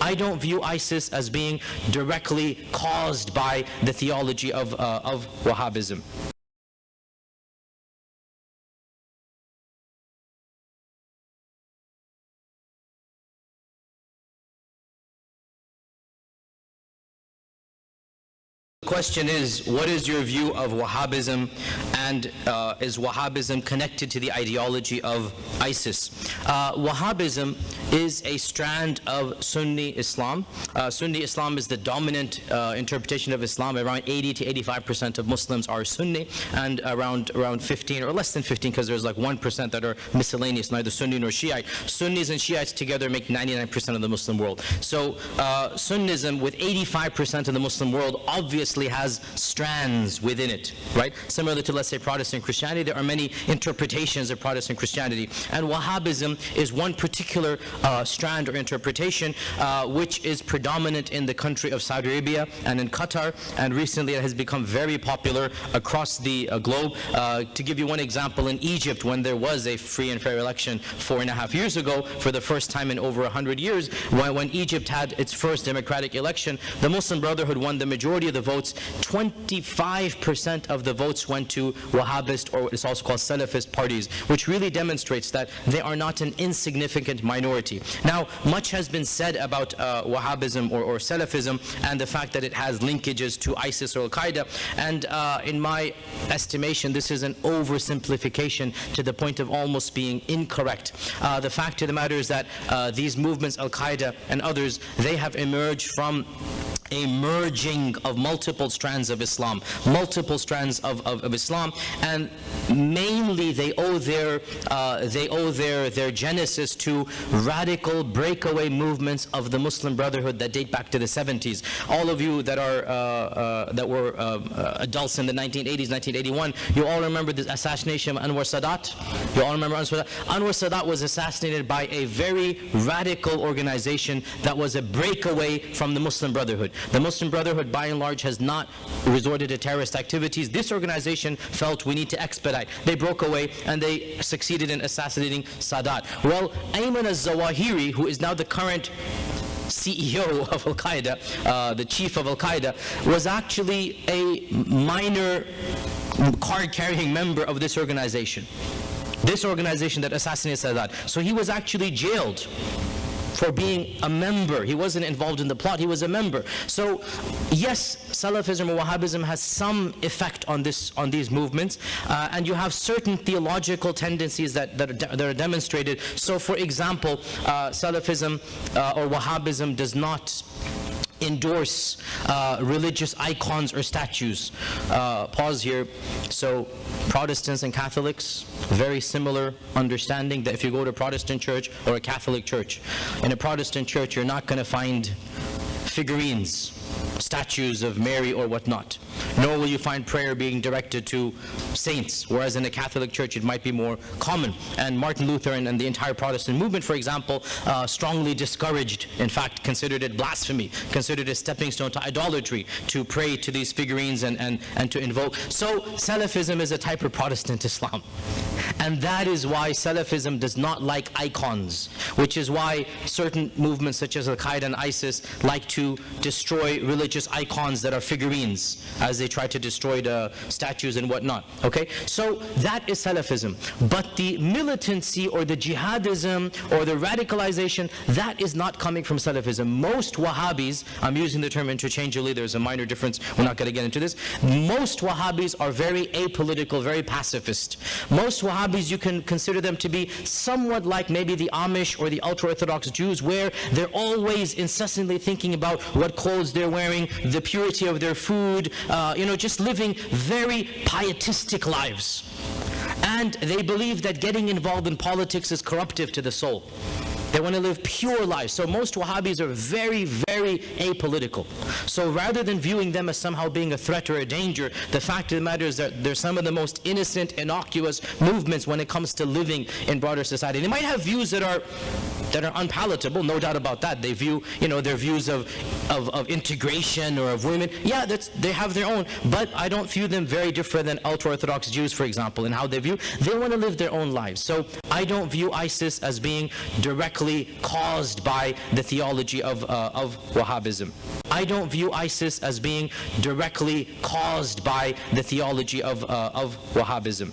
I don't view ISIS as being directly caused by the theology of Wahhabism. The question is, what is your view of Wahhabism, and is Wahhabism connected to the ideology of ISIS? Wahhabism is a strand of Sunni Islam. Sunni Islam is the dominant interpretation of Islam. Around 80 to 85% of Muslims are Sunni, and around 15 or less than 15, because there's like 1% that are miscellaneous, neither Sunni nor Shiite. Sunnis and Shiites together make 99% of the Muslim world. So Sunnism, with 85% of the Muslim world, obviously has strands within it, right? Similar to, let's say, Protestant Christianity, there are many interpretations of Protestant Christianity, and Wahhabism is one particular strand or interpretation which is predominant in the country of Saudi Arabia and in Qatar, and recently it has become very popular across the globe. To give you one example, in Egypt, when there was a free and fair election 4.5 years ago, for the first time in over 100 years, when Egypt had its first democratic election, the Muslim Brotherhood won the majority of the votes. 25% of the votes went to Wahhabist, or it's also called Salafist parties, which really demonstrates that they are not an insignificant minority. Now, much has been said about Wahhabism or Salafism and the fact that it has linkages to ISIS or Al-Qaeda, and in my estimation, this is an oversimplification to the point of almost being incorrect. The fact of the matter is that these movements, Al-Qaeda and others, they have emerged from a merging of multiple strands of Islam, and mainly they owe their genesis to radical breakaway movements of the Muslim Brotherhood that date back to the 70s. All of you that were adults in the 1980s, 1981, you all remember the assassination of Anwar Sadat? You all remember Anwar Sadat? Anwar Sadat was assassinated by a very radical organization that was a breakaway from the Muslim Brotherhood. The Muslim Brotherhood, by and large, has not resorted to terrorist activities. This organization felt we need to expedite. They broke away and they succeeded in assassinating Sadat. Well, Ayman al-Zawahiri, who is now the current CEO of Al-Qaeda, the chief of Al-Qaeda, was actually a minor card-carrying member of this organization that assassinated Sadat. So he was actually jailed for being a member. He wasn't involved in the plot, he was a member. So yes, Salafism or Wahhabism has some effect on these movements, and you have certain theological tendencies that are demonstrated. So for example, Salafism or Wahhabism does not endorse religious icons or statues. Pause here. So Protestants and Catholics, very similar understanding, that if you go to a Protestant church or a Catholic church, in a Protestant church you're not going to find figurines, statues of Mary or whatnot, nor will you find prayer being directed to saints, whereas in a Catholic church it might be more common. And Martin Luther and the entire Protestant movement, for example, strongly discouraged, in fact considered it blasphemy, considered it a stepping stone to idolatry, to pray to these figurines and to invoke. So Salafism is a type of Protestant Islam, and that is why Salafism does not like icons, which is why certain movements such as Al-Qaeda and ISIS like to destroy religious icons that are figurines, as they try to destroy the statues and whatnot. Okay, so that is Salafism. But the militancy or the jihadism or the radicalization, that is not coming from Salafism. Most Wahhabis, I'm using the term interchangeably, there's a minor difference, we're not going to get into this. Most Wahhabis are very apolitical, very pacifist. Most Wahhabis, you can consider them to be somewhat like maybe the Amish or the ultra-Orthodox Jews, where they're always incessantly thinking about what clothes they're wearing, the purity of their food, just living very pietistic lives. And they believe that getting involved in politics is corruptive to the soul. They want to live pure lives. So most Wahhabis are very, very apolitical. So rather than viewing them as somehow being a threat or a danger, the fact of the matter is that they're some of the most innocent, innocuous movements when it comes to living in broader society. They might have views that are that are unpalatable, no doubt about that. They view, their views of integration or of women. Yeah, they have their own, but I don't view them very different than ultra-Orthodox Jews, for example, in how they view. They want to live their own lives. So I don't view ISIS as being directly caused by the theology of Wahhabism. I don't view ISIS as being directly caused by the theology of Wahhabism.